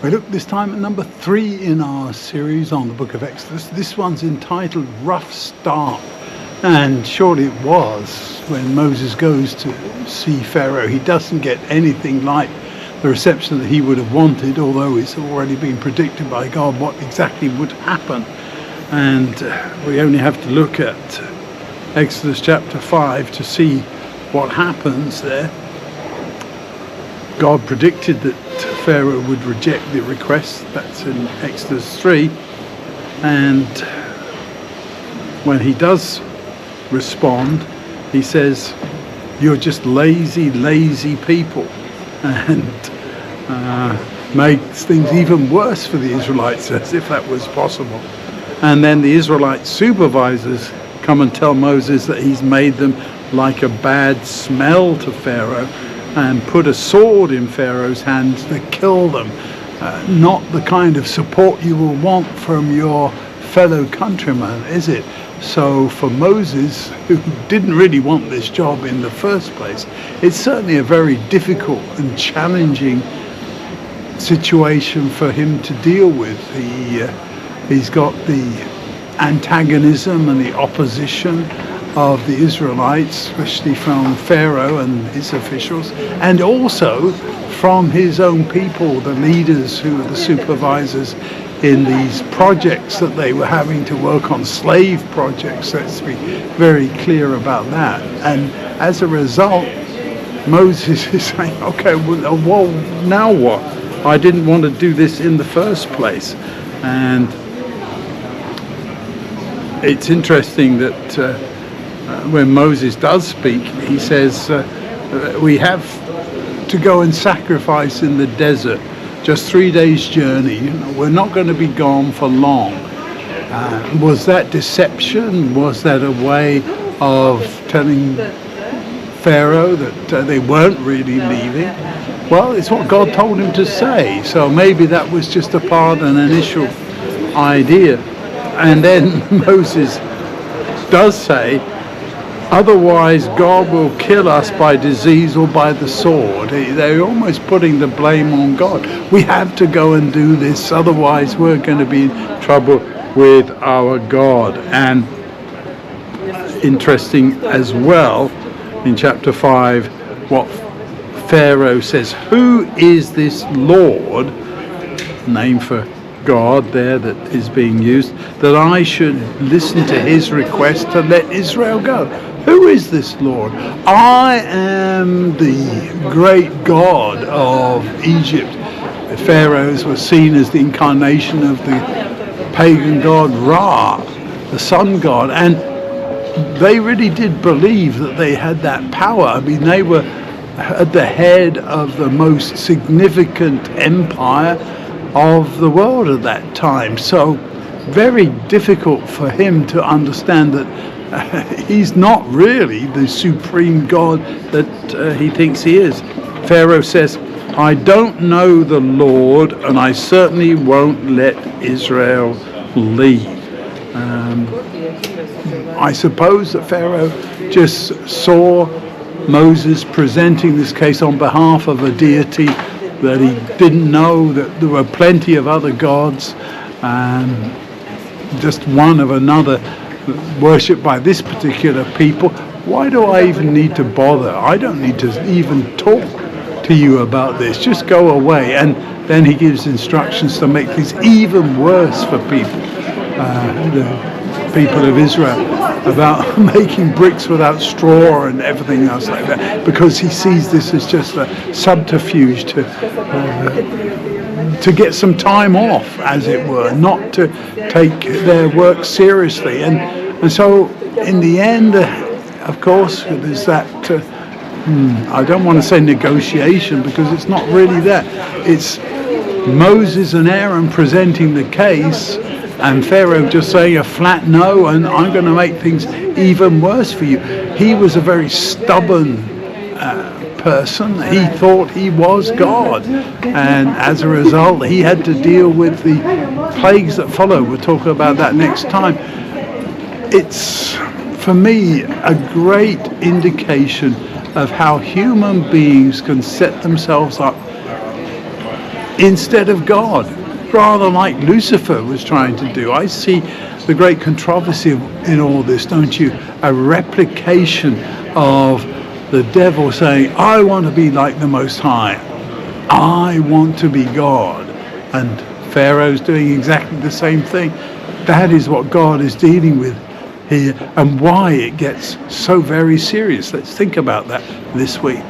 We look this time at number 3 in our series on the book of Exodus. This one's entitled Rough Start. And surely it was when Moses goes to see Pharaoh. He doesn't get anything like the reception that he would have wanted, although it's already been predicted by God what exactly would happen. And we only have to look at Exodus chapter 5 to see what happens there. God predicted that Pharaoh would reject the request. That's in Exodus 3. And when he does respond, he says, "You're just lazy people," and makes things even worse for the Israelites, as if that was possible. And then the Israelite supervisors come and tell Moses that he's made them like a bad smell to Pharaoh and put a sword in Pharaoh's hands to kill them. Not the kind of support you will want from your fellow countrymen, is it? So for Moses, who didn't really want this job in the first place, it's certainly a very difficult and challenging situation for him to deal with. He's got the antagonism and the opposition of the Israelites, especially from Pharaoh and his officials, and also from his own people, the leaders who are the supervisors in these projects that they were having to work on, slave projects. Let's be very clear about that. And as a result, Moses is saying, okay, well, now what? I didn't want to do this in the first place. And it's interesting that when Moses does speak, he says, we have to go and sacrifice in the desert, just 3 days' journey. We're not going to be gone for long. Was that deception? Was that a way of telling Pharaoh that they weren't really leaving? Well, it's what God told him to say. So maybe that was just a part, an initial idea. And then Moses does say, otherwise God will kill us by disease or by the sword. They're almost putting the blame on God. We have to go and do this, otherwise we're going to be in trouble with our God. And interesting as well, in chapter 5, what Pharaoh says, who is this Lord, name for God there that is being used, that I should listen to his request to let Israel go? Who is this Lord? I am the great God of Egypt. The pharaohs were seen as the incarnation of the pagan god Ra, the sun god, and they really did believe that they had that power. I mean, they were at the head of the most significant empire of the world at that time. So very difficult for him to understand that he's not really the supreme God that he thinks he is. Pharaoh says, I don't know the Lord, and I certainly won't let Israel leave. I suppose that Pharaoh just saw Moses presenting this case on behalf of a deity that he didn't know that there were plenty of other gods, just one of another, worshipped by this particular people. Why do I even need to bother? I don't need to even talk to you about this. Just go away. And then he gives instructions to make things even worse for people, the people of Israel, about making bricks without straw and everything else like that, because he sees this as just a subterfuge to get some time off, as it were, not to take their work seriously. And so in the end, of course, there's that, I don't want to say negotiation, because it's not really that. It's Moses and Aaron presenting the case, and Pharaoh just saying a flat no, and I'm going to make things even worse for you. He was a very stubborn person. He thought he was God, and as a result he had to deal with the plagues that follow. We'll talk about that next time. It's, for me, a great indication of how human beings can set themselves up instead of God, rather like Lucifer was trying to do. I see the great controversy in all this, don't you? A replication of the devil saying, I want to be like the Most High. I want to be God. And Pharaoh's doing exactly the same thing. That is what God is dealing with here, and why it gets so very serious. Let's think about that this week.